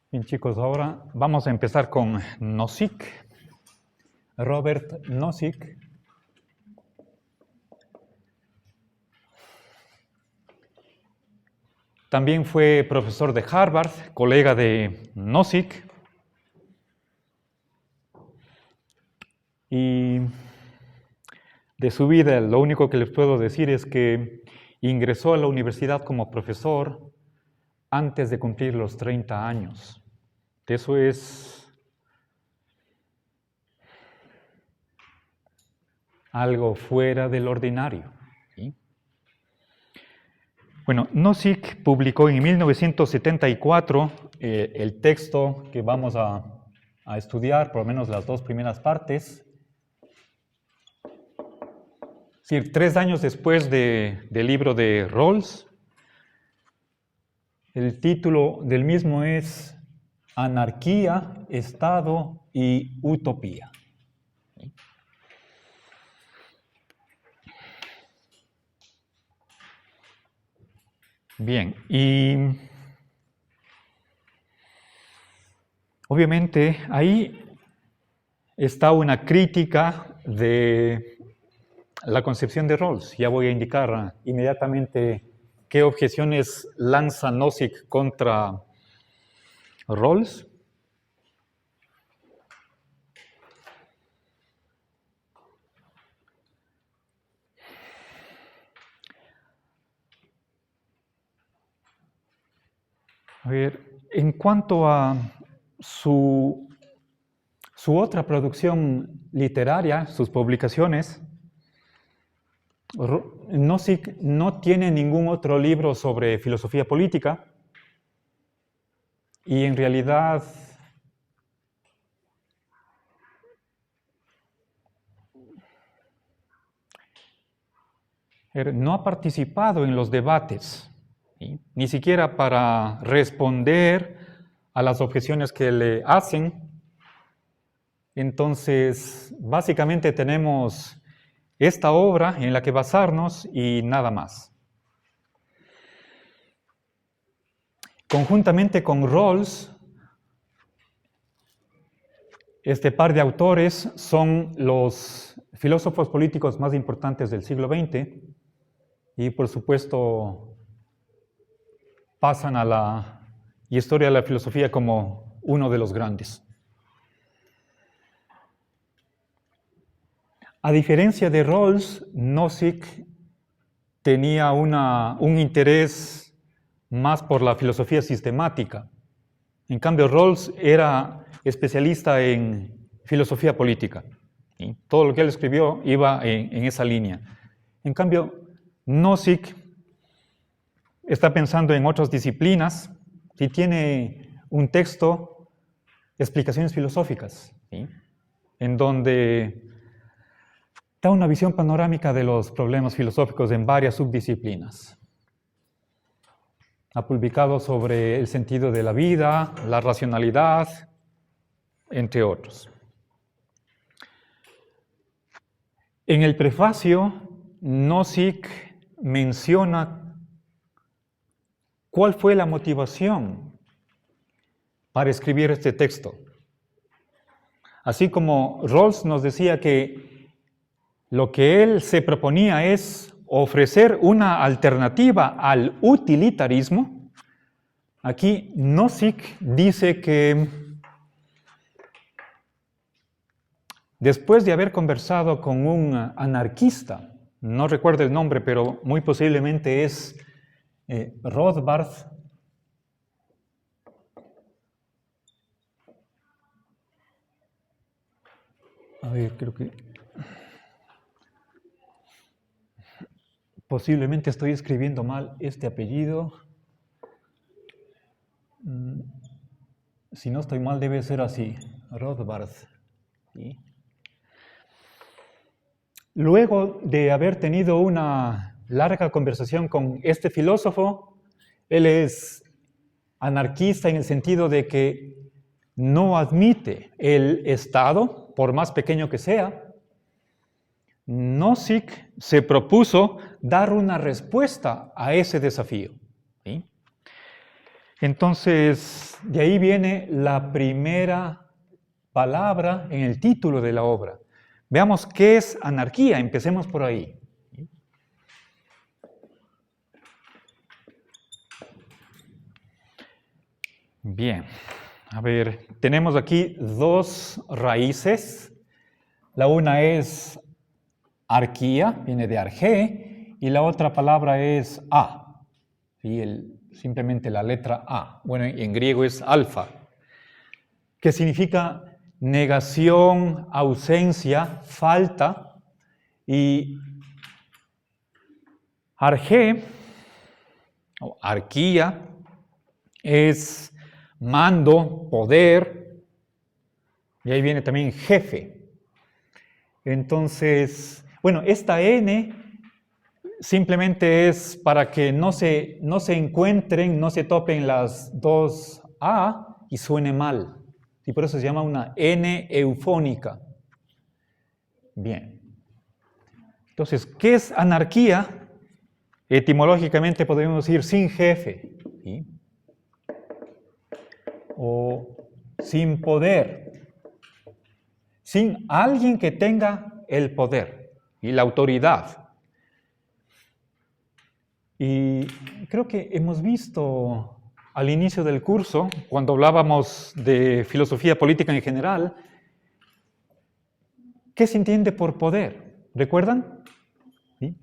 Bien, chicos, ahora vamos a empezar con Nozick, Robert Nozick. También fue profesor de Harvard, colega de Nozick. Y de su vida, lo único que les puedo decir es que ingresó a la universidad como profesor antes de cumplir los 30 años. Eso es algo fuera del ordinario. ¿Sí? Bueno, Nozick publicó en 1974 el texto que vamos a estudiar, por lo menos las dos primeras partes. Es decir, 3 años después del libro de Rawls. El título del mismo es Anarquía, Estado y Utopía. Bien, y obviamente ahí está una crítica de la concepción de Rawls. Ya voy a indicar inmediatamente qué objeciones lanza Nozick contra Rawls. A ver, en cuanto a su otra producción literaria, sus publicaciones, Nozick no tiene ningún otro libro sobre filosofía política y en realidad no ha participado en los debates, ¿sí? Ni siquiera para responder a las objeciones que le hacen. Entonces, básicamente tenemos esta obra en la que basarnos y nada más. Conjuntamente con Rawls, este par de autores son los filósofos políticos más importantes del siglo XX y, por supuesto, pasan a la historia de la filosofía como uno de los grandes. A diferencia de Rawls, Nozick tenía un interés más por la filosofía sistemática. En cambio, Rawls era especialista en filosofía política. ¿Sí? Todo lo que él escribió iba en esa línea. En cambio, Nozick está pensando en otras disciplinas y tiene un texto, Explicaciones filosóficas, ¿sí? En donde da una visión panorámica de los problemas filosóficos en varias subdisciplinas. Ha publicado sobre el sentido de la vida, la racionalidad, entre otros. En el prefacio, Nozick menciona cuál fue la motivación para escribir este texto. Así como Rawls nos decía que lo que él se proponía es ofrecer una alternativa al utilitarismo, aquí Nozick dice que después de haber conversado con un anarquista, no recuerdo el nombre, pero muy posiblemente es Rothbard, a ver, creo que posiblemente estoy escribiendo mal este apellido. Si no estoy mal, debe ser así, Rothbard. ¿Sí? Luego de haber tenido una larga conversación con este filósofo, él es anarquista en el sentido de que no admite el Estado, por más pequeño que sea. Nozick se propuso dar una respuesta a ese desafío. ¿Sí? Entonces, de ahí viene la primera palabra en el título de la obra. Veamos qué es anarquía, empecemos por ahí. Bien, a ver, tenemos aquí dos raíces. La una es arquía, viene de argé, y la otra palabra es a, ¿sí? Simplemente la letra a. Bueno, en griego es alfa, que significa negación, ausencia, falta, y argé, o arquía, es mando, poder, y ahí viene también jefe. Entonces, bueno, esta N simplemente es para que no se encuentren, no se topen las dos A y suene mal. Y por eso se llama una N eufónica. Bien. Entonces, ¿qué es anarquía? Etimológicamente podemos decir sin jefe, ¿sí? O sin poder, sin alguien que tenga el poder y la autoridad. Y creo que hemos visto al inicio del curso, cuando hablábamos de filosofía política en general, ¿qué se entiende por poder? ¿Recuerdan? ¿Sí?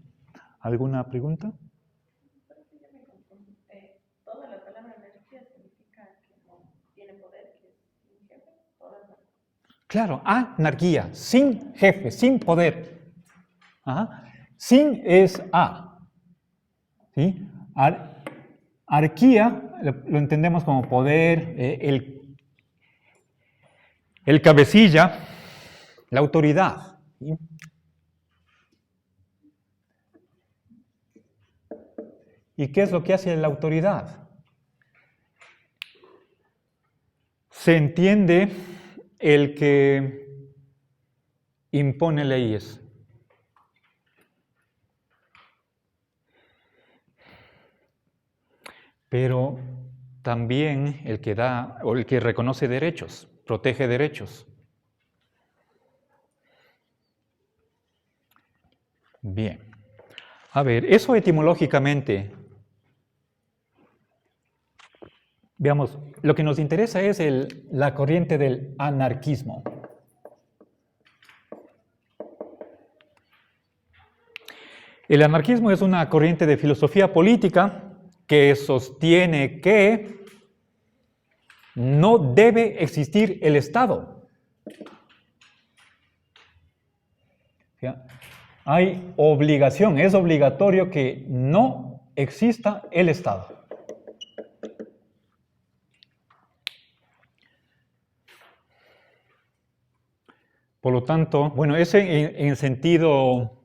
¿Alguna pregunta? Toda la palabra anarquía significa que no tiene poder, que es sin jefe. Claro, anarquía, sin jefe, sin poder. Ajá. Sin es a. ¿Sí? Arquía lo entendemos como poder, el cabecilla, la autoridad. ¿Sí? ¿Y qué es lo que hace la autoridad? Se entiende el que impone leyes. Pero también el que da o el que reconoce derechos, protege derechos. Bien. A ver, eso etimológicamente. Veamos, lo que nos interesa es la corriente del anarquismo. El anarquismo es una corriente de filosofía política que sostiene que no debe existir el Estado. Hay obligación, es obligatorio que no exista el Estado. Por lo tanto, bueno, ese en sentido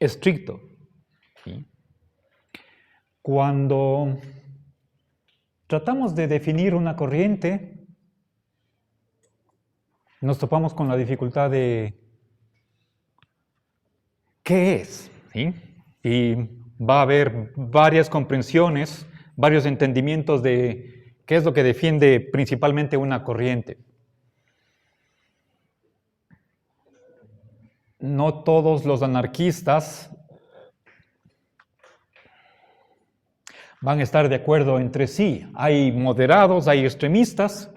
estricto. ¿Sí? Cuando tratamos de definir una corriente, nos topamos con la dificultad de ¿qué es? ¿Sí? Y va a haber varias comprensiones, varios entendimientos de qué es lo que defiende principalmente una corriente. No todos los anarquistas van a estar de acuerdo entre sí. Hay moderados, hay extremistas.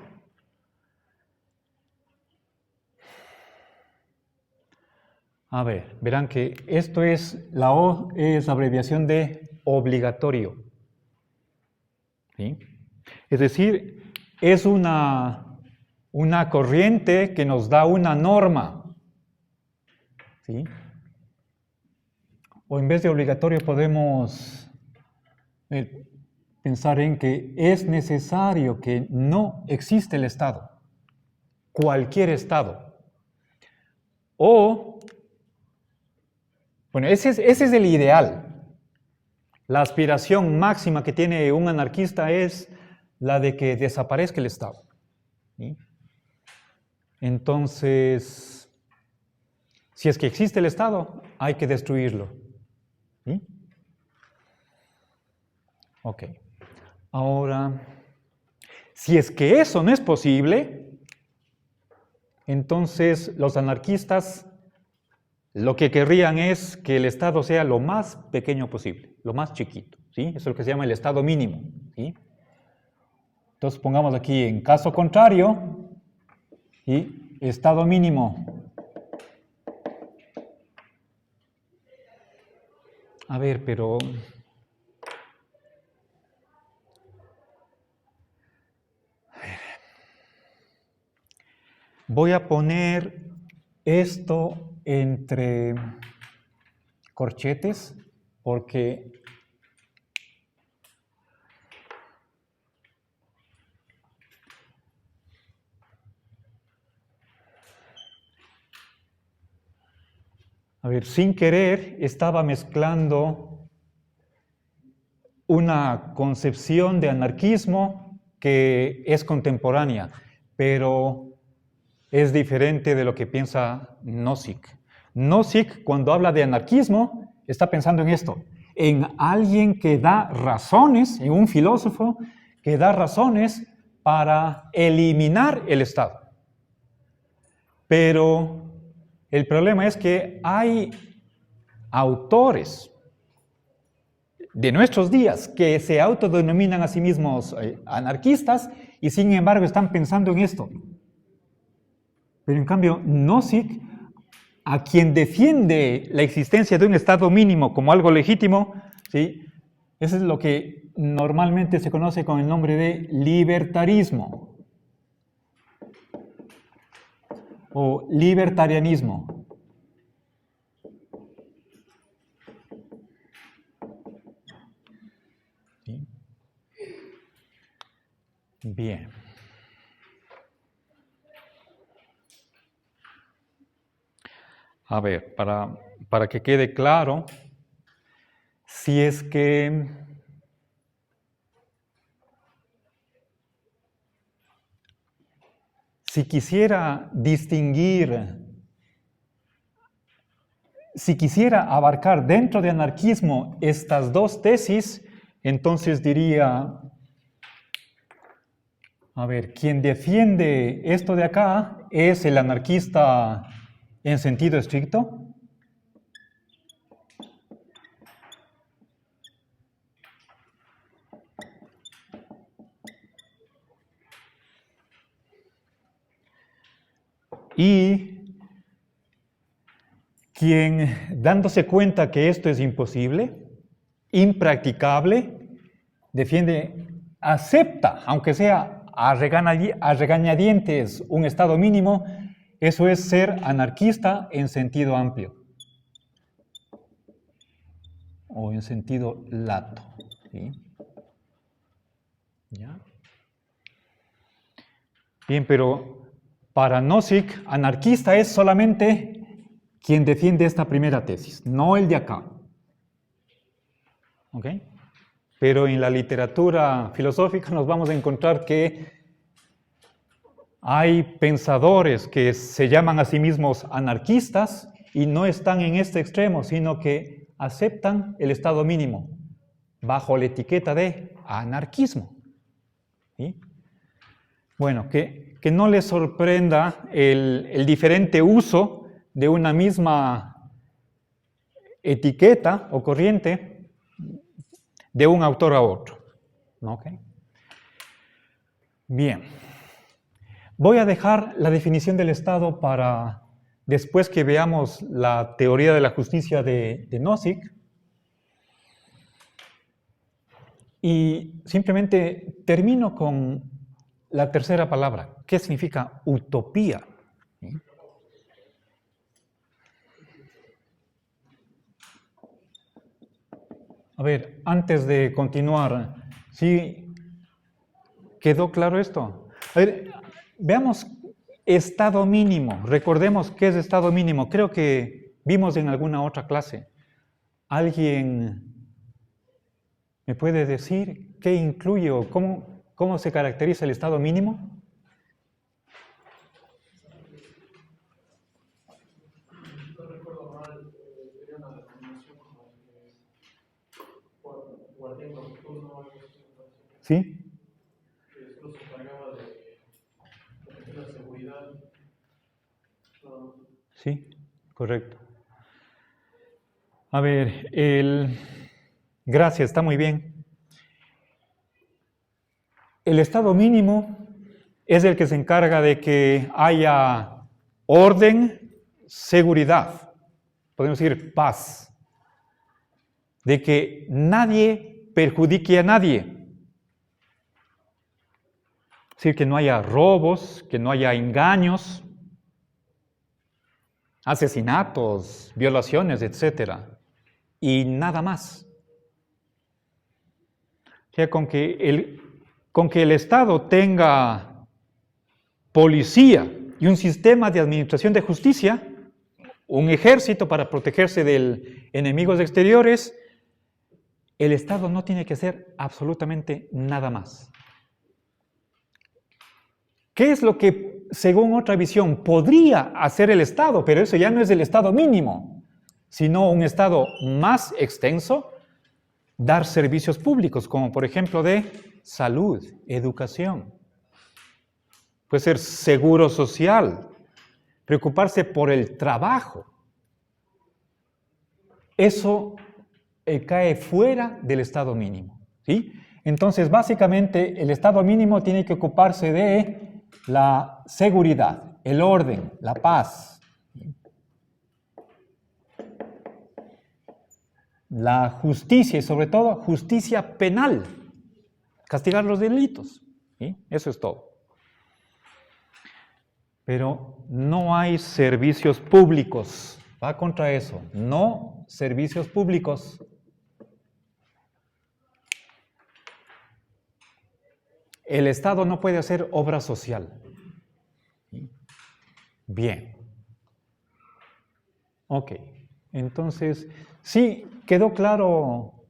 A ver, verán que esto es, la O es abreviación de obligatorio. ¿Sí? Es decir, es una corriente que nos da una norma. ¿Sí? O en vez de obligatorio podemos pensar en que es necesario que no existe el Estado, cualquier Estado. O, bueno, ese es el ideal. La aspiración máxima que tiene un anarquista es la de que desaparezca el Estado. ¿Sí? Entonces, si es que existe el Estado, hay que destruirlo. ¿Sí? Ok. Ahora, si es que eso no es posible, entonces los anarquistas lo que querrían es que el Estado sea lo más pequeño posible, lo más chiquito, ¿sí? Eso es lo que se llama el Estado mínimo, ¿sí? Entonces pongamos aquí en caso contrario, ¿sí? Estado mínimo. A ver, pero... Voy a poner esto entre corchetes porque a ver, sin querer estaba mezclando una concepción de anarquismo que es contemporánea, pero es diferente de lo que piensa Nozick. Nozick, cuando habla de anarquismo, está pensando en esto, en alguien que da razones, en un filósofo que da razones para eliminar el Estado. Pero el problema es que hay autores de nuestros días que se autodenominan a sí mismos anarquistas y sin embargo están pensando en esto. Pero en cambio, Nozick, a quien defiende la existencia de un Estado mínimo como algo legítimo, ¿sí? Eso es lo que normalmente se conoce con el nombre de libertarismo o libertarianismo. ¿Sí? Bien. A ver, para que quede claro, si es que si quisiera distinguir, si quisiera abarcar dentro de anarquismo estas dos tesis, entonces diría, a ver, quien defiende esto de acá es el anarquista en sentido estricto. Y quien, dándose cuenta que esto es imposible, impracticable, defiende, acepta, aunque sea a regañadientes, un estado mínimo, eso es ser anarquista en sentido amplio o en sentido lato. ¿Sí? ¿Ya? Bien, pero para Nozick, anarquista es solamente quien defiende esta primera tesis, no el de acá. ¿Ok? Pero en la literatura filosófica nos vamos a encontrar que hay pensadores que se llaman a sí mismos anarquistas y no están en este extremo, sino que aceptan el estado mínimo bajo la etiqueta de anarquismo. ¿Sí? Bueno, que no les sorprenda el diferente uso de una misma etiqueta o corriente de un autor a otro. ¿Okay? Bien. Voy a dejar la definición del Estado para después que veamos la teoría de la justicia de Nozick. Y simplemente termino con la tercera palabra. ¿Qué significa utopía? ¿Sí? A ver, antes de continuar, ¿sí quedó claro esto? A ver, veamos estado mínimo. Recordemos qué es estado mínimo. Creo que vimos en alguna otra clase. ¿Alguien me puede decir qué incluye o cómo se caracteriza el estado mínimo? ¿Sí? Solo se encargaba de la seguridad. Sí, correcto. A ver, gracias, está muy bien. El estado mínimo es el que se encarga de que haya orden, seguridad, podemos decir paz, de que nadie perjudique a nadie. Es decir, que no haya robos, que no haya engaños, asesinatos, violaciones, etc. Y nada más. O sea, con que el Estado tenga policía y un sistema de administración de justicia, un ejército para protegerse de enemigos exteriores, el Estado no tiene que hacer absolutamente nada más. ¿Qué es lo que, según otra visión, podría hacer el Estado? Pero eso ya no es el Estado mínimo, sino un Estado más extenso, dar servicios públicos, como por ejemplo de salud, educación. Puede ser seguro social, preocuparse por el trabajo. Eso cae fuera del estado mínimo, ¿sí? Entonces, básicamente, el estado mínimo tiene que ocuparse de la seguridad, el orden, la paz, la justicia y sobre todo justicia penal, castigar los delitos, ¿sí? Eso es todo. Pero no hay servicios públicos, va contra eso, no servicios públicos. El Estado no puede hacer obra social. Bien. Ok, entonces, sí, quedó claro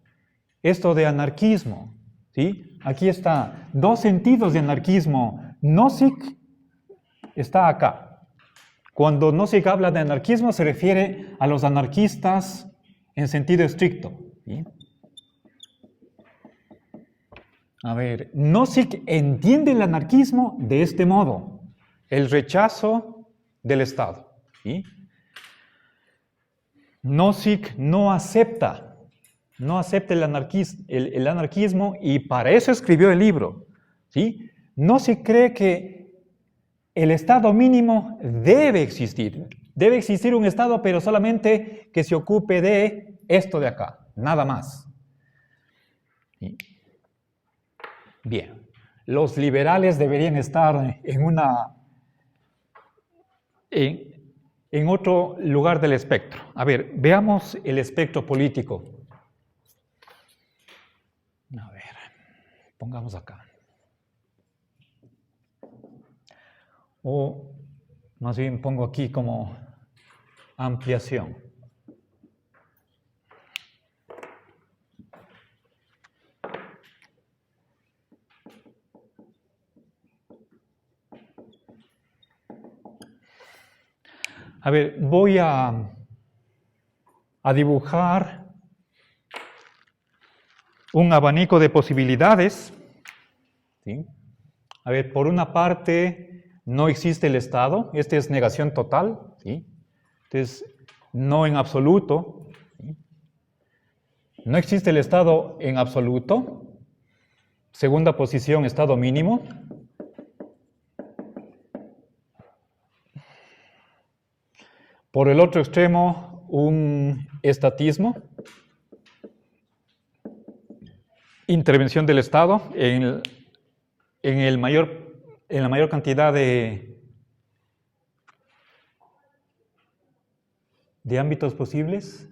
esto de anarquismo, ¿sí? Aquí está, dos sentidos de anarquismo. Nozick está acá. Cuando Nozick habla de anarquismo se refiere a los anarquistas en sentido estricto, ¿sí? A ver, Nozick entiende el anarquismo de este modo, el rechazo del Estado, ¿sí? Nozick no acepta el anarquismo y para eso escribió el libro, ¿sí? Nozick cree que el Estado mínimo debe existir un Estado, pero solamente que se ocupe de esto de acá, nada más. ¿Sí? Bien, los liberales deberían estar en otro lugar del espectro. A ver, veamos el espectro político. A ver, pongamos acá. O más bien pongo aquí como ampliación. A ver, voy a dibujar un abanico de posibilidades, ¿sí? A ver, por una parte, no existe el Estado, esta es negación total, ¿sí? Entonces, no en absoluto, ¿sí? No existe el Estado en absoluto. Segunda posición, Estado mínimo. Por el otro extremo, un estatismo. Intervención del Estado en la mayor cantidad de ámbitos posibles.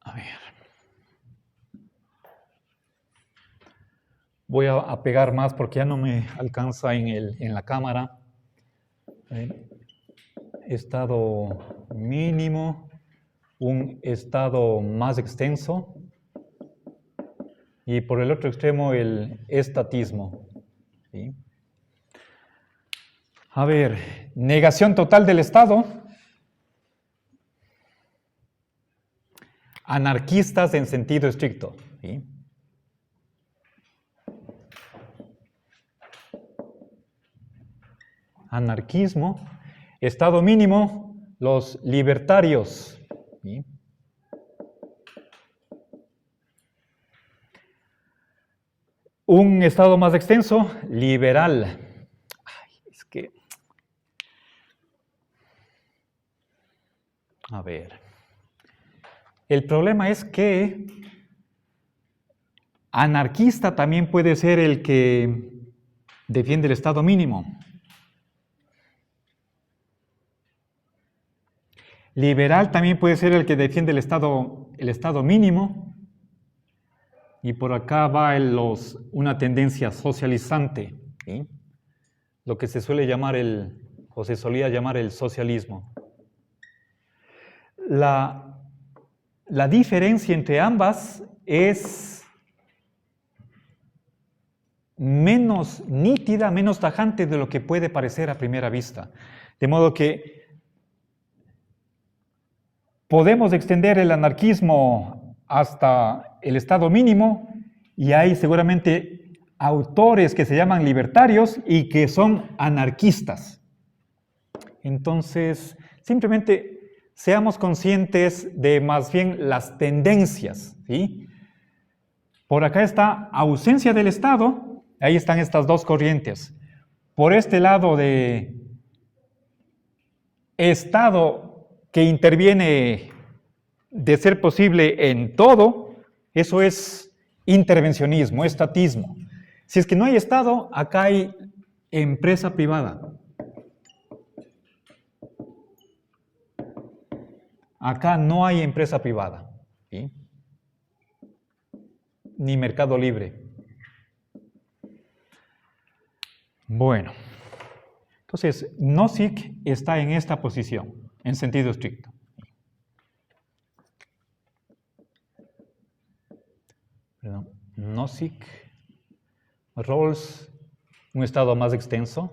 A ver. Voy a pegar más porque ya no me alcanza en la cámara. Estado mínimo, un estado más extenso y por el otro extremo el estatismo, ¿sí? A ver, negación total del Estado. Anarquistas en sentido estricto. ¿Sí? Anarquismo. Estado mínimo, los libertarios. ¿Sí? Un estado más extenso, liberal. Ay, es que... A ver. El problema es que anarquista también puede ser el que defiende el estado mínimo. Liberal también puede ser el que defiende el estado mínimo. Y por acá va una tendencia socializante, ¿sí? Lo que se suele llamar o se solía llamar el socialismo. La diferencia entre ambas es menos nítida, menos tajante de lo que puede parecer a primera vista. De modo que podemos extender el anarquismo hasta el estado mínimo y hay seguramente autores que se llaman libertarios y que son anarquistas. Entonces, simplemente seamos conscientes de más bien las tendencias, ¿sí? Por acá está ausencia del Estado, ahí están estas dos corrientes. Por este lado de Estado que interviene de ser posible en todo, eso es intervencionismo, estatismo. Si es que no hay Estado, acá hay empresa privada. Acá no hay empresa privada, ¿sí? Ni mercado libre. Bueno, entonces, Nozick está en esta posición, en sentido estricto. Perdón. Nozick, Rawls, un estado más extenso.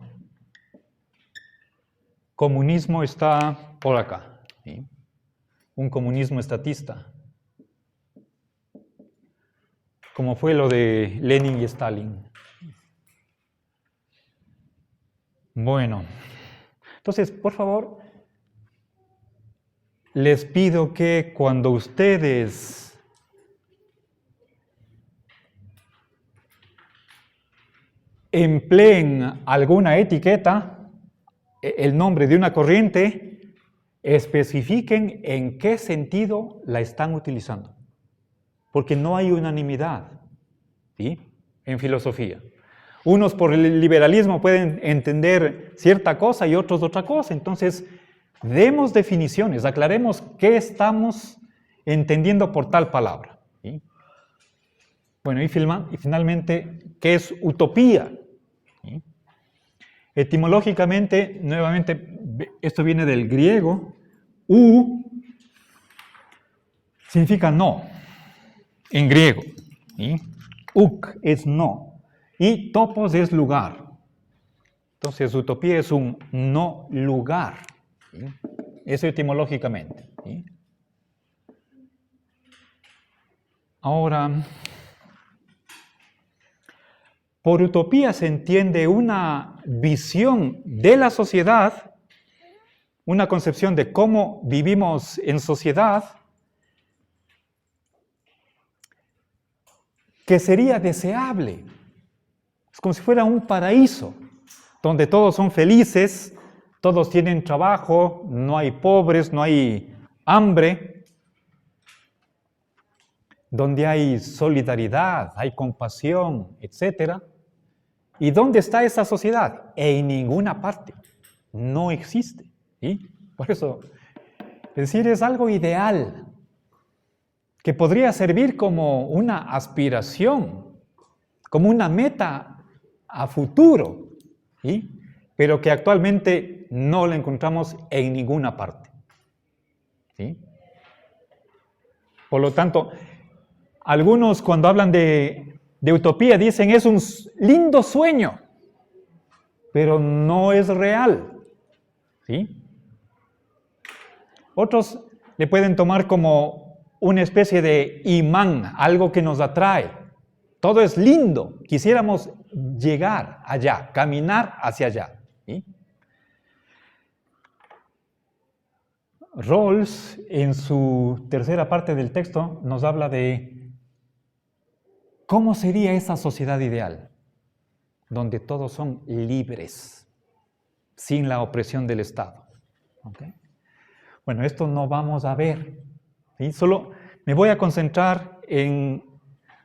Comunismo está por acá, ¿sí? Un comunismo estatista, como fue lo de Lenin y Stalin. Bueno, entonces, por favor, les pido que cuando ustedes empleen alguna etiqueta, el nombre de una corriente, especifiquen en qué sentido la están utilizando. Porque no hay unanimidad, ¿sí? En filosofía. Unos por el liberalismo pueden entender cierta cosa y otros otra cosa. Entonces, demos definiciones, aclaremos qué estamos entendiendo por tal palabra, ¿sí? Bueno, y finalmente, ¿qué es utopía? ¿Sí? Etimológicamente, nuevamente, esto viene del griego. Significa no, en griego. ¿Sí? Uk es no. Y topos es lugar. Entonces, utopía es un no lugar. ¿Sí? Eso etimológicamente. ¿Sí? Ahora, por utopía se entiende una visión de la sociedad, una concepción de cómo vivimos en sociedad, que sería deseable. Es como si fuera un paraíso, donde todos son felices, todos tienen trabajo, no hay pobres, no hay hambre, donde hay solidaridad, hay compasión, etc. ¿Y dónde está esa sociedad? En ninguna parte. No existe. ¿Sí? Por eso, es decir, es algo ideal, que podría servir como una aspiración, como una meta a futuro, ¿sí? Pero que actualmente no la encontramos en ninguna parte, ¿sí? Por lo tanto, algunos cuando hablan de utopía dicen es un lindo sueño, pero no es real. ¿Sí? Otros le pueden tomar como una especie de imán, algo que nos atrae. Todo es lindo, quisiéramos llegar allá, caminar hacia allá. ¿Sí? Rawls, en su tercera parte del texto, nos habla de cómo sería esa sociedad ideal, donde todos son libres, sin la opresión del Estado. ¿Okay? Bueno, esto no vamos a ver, ¿sí? Solo me voy a concentrar en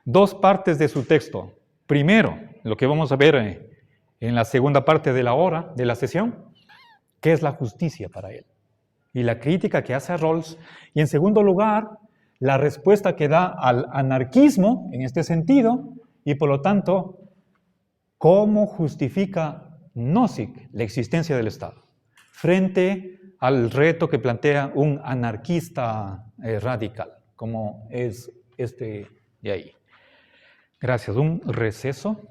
dos partes de su texto. Primero, lo que vamos a ver en la segunda parte de la hora, de la sesión, ¿qué es la justicia para él? Y la crítica que hace a Rawls. Y en segundo lugar, la respuesta que da al anarquismo en este sentido, y por lo tanto, cómo justifica Nozick la existencia del Estado frente al reto que plantea un anarquista radical, como es este de ahí. Gracias. Un receso.